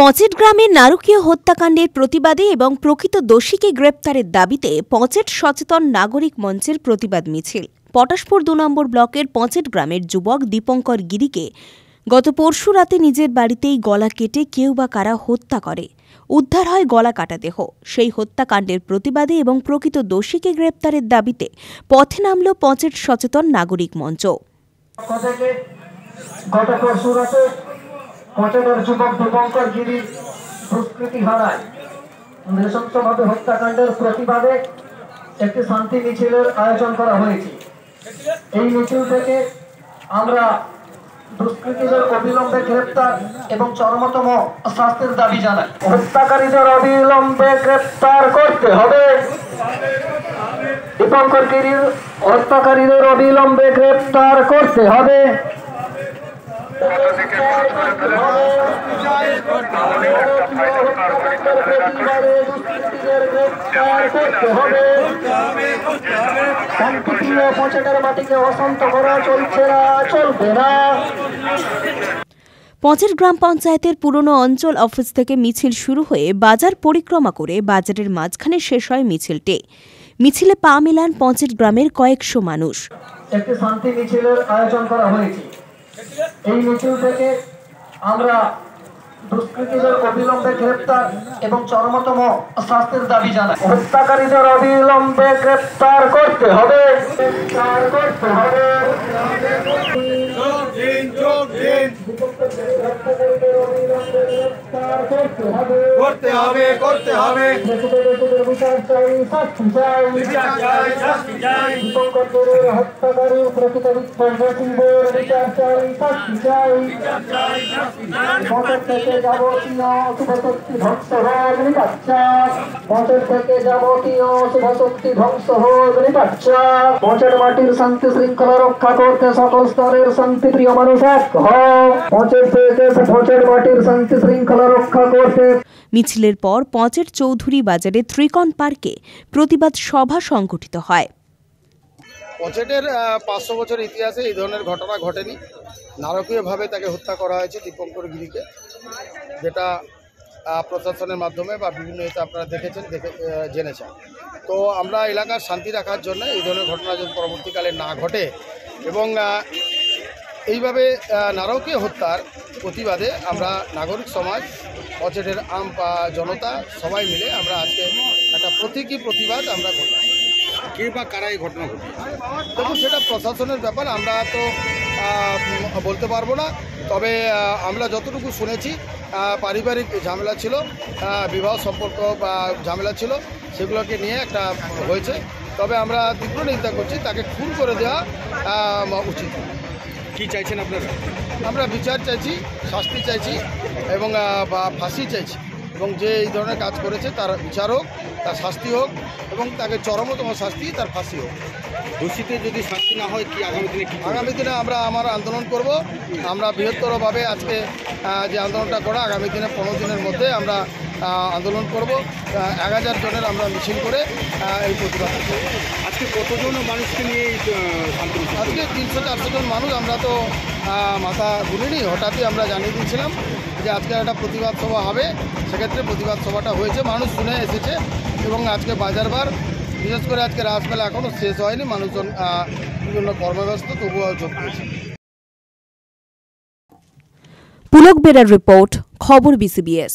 পচেট গ্রামে নারকীয় হত্যাকাণ্ডের প্রতিবাদে এবং প্রকৃত দোষীকে গ্রেপ্তারের দাবিতে পচেট সচেতন নাগরিক মঞ্চের প্রতিবাদ মিছিল। পটাশপুর ২ নম্বর ব্লকের পচেট গ্রামের যুবক দীপঙ্কর গিরিকে গত পরশু রাতে নিজের বাড়িতেই গলা কেটে কেউ বা কারা হত্যা করে। উদ্ধার হয় গলা কাটা দেহ। সেই হত্যাকাণ্ডের প্রতিবাদে এবং প্রকৃত দোষীকে গ্রেপ্তারের দাবিতে পথে নামল পচেট সচেতন নাগরিক মঞ্চ। গত পরশু রাতে পচেটের যুবক দীপঙ্কর গিরি দুষ্কৃতী হারায় নৃশংসভাবে হত্যাকাণ্ডের প্রতিবাদে একটি শান্তি মিছিলের আয়োজন করা হয়েছে। এই মিছিল থেকে আমরা দুষ্কৃতীদের অবিলম্বে গ্রেপ্তার এবং চরমতম শাস্তির দাবি জানাই। হত্যাকারীদের অবিলম্বে গ্রেপ্তার করতে হবে। দীপঙ্কর গিরির হত্যাকারীদের অবিলম্বে গ্রেপ্তার করতে হবে। পচেট গ্রাম পঞ্চায়েতের পুরনো অঞ্চল অফিস থেকে মিছিল শুরু হয়ে বাজার পরিক্রমা করে বাজারের মাঝখানে শেষ হয় মিছিলটি। মিছিলে পা মেলান পচেট গ্রামের কয়েকশো মানুষ। একটি শান্তি মিছিলের আয়োজন করা হয়েছে। এই মিছিল থেকে আমরা দুষ্কৃতীদের অবিলম্বে গ্রেপ্তার এবং চরমতম শাস্তির দাবি জানাই। হত্যাকারীদের অবিলম্বে গ্রেপ্তার করতে হবে। হত্যাকারী প্রকৃত বিচার চাই, শাস্তি চাই। পচেট থেকে যাবতীয় শুভশক্তি ধ্বংস হোক নিপাচ্ছা। পচেট থেকে যাবতীয় শুভশক্তি ধ্বংস হোক নিপাচ্ছা। পচেট মাটির শান্তি শৃঙ্খলা রক্ষা করতে সকল স্তরের শান্তিপ্রিয় মানুষ এক হোক। পচেট মাটির শান্তি শৃঙ্খলা রক্ষা করতে। মিছিলের পর পচেট চৌধুরী বাজারে ত্রিকোণ পার্কে প্রতিবাদ সভা সংগঠিত হয়। পচেটের ৫০০ বছর ইতিহাসে এই ধরনের ঘটনা ঘটেনি। নারকীয়ভাবে তাকে হত্যা করা হয়েছে দীপঙ্কর গিরিকে, যেটা প্রশাসনের মাধ্যমে বা বিভিন্ন এতে আপনারা দেখেছেন, জেনেছেন। তো আমরা এলাকার শান্তি রাখার জন্য এই ধরনের ঘটনা যদি পরবর্তীকালে না ঘটে এবং এইভাবে নারকীয় হত্যার প্রতিবাদে আমরা নাগরিক সমাজ, পচেটের জনতা সবাই মিলে আমরা আজকে একটা প্রতীকী প্রতিবাদ আমরা করলাম। কে বা কারা এই ঘটনা ঘটে দেখুন, সেটা প্রশাসনের ব্যাপার, আমরা তো বলতে পারবো না। তবে আমরা যতটুকু শুনেছি পারিবারিক ঝামেলা ছিল, বিবাহ সম্পর্ক বা ঝামেলা ছিল, সেগুলোকে নিয়ে একটা হয়েছে। তবে আমরা তীব্র নিন্দা করছি, তাকে খুন করে দেওয়া উচিত। কী চাইছেন আপনারা? আমরা বিচার চাইছি, শাস্তি চাইছি এবং ফাঁসি চাইছি, এবং যে এই ধরনের কাজ করেছে তার বিচার হোক, তার শাস্তি হোক এবং তাকে চরমতম শাস্তি, তার ফাঁসি হোক। দোষীতে যদি শাস্তি না হয় কি আগামী দিনে আমরা আমার আন্দোলন করব। আমরা বৃহত্তরভাবে আজকে যে আন্দোলনটা করা, আগামী দিনে ১৫ দিনের মধ্যে আমরা আন্দোলন করব। ১০০০ জনের আমরা মিছিল করে এই প্রতিবাদ করব। আজকে কতজন মানুষকে নিয়ে আজকে ৩০০-৪০০ জন মানুষ। আমরা তো মাথা ঘুরিনি, হঠাৎই আমরা জানিয়ে দিয়েছিলাম যে আজকে একটা প্রতিবাদ সভা হবে। সেক্ষেত্রে প্রতিবাদ সভাটা হয়েছে, মানুষ শুনে এসেছে এবং আজকে বাজারবার, বিশেষ করে আজকে রাসমেলা এখনও শেষ হয়নি, মানুষজন বিভিন্ন কর্মব্যস্ত, তবুও যোগ দিয়েছে। পুলক বেরার রিপোর্ট, খবর BCBS।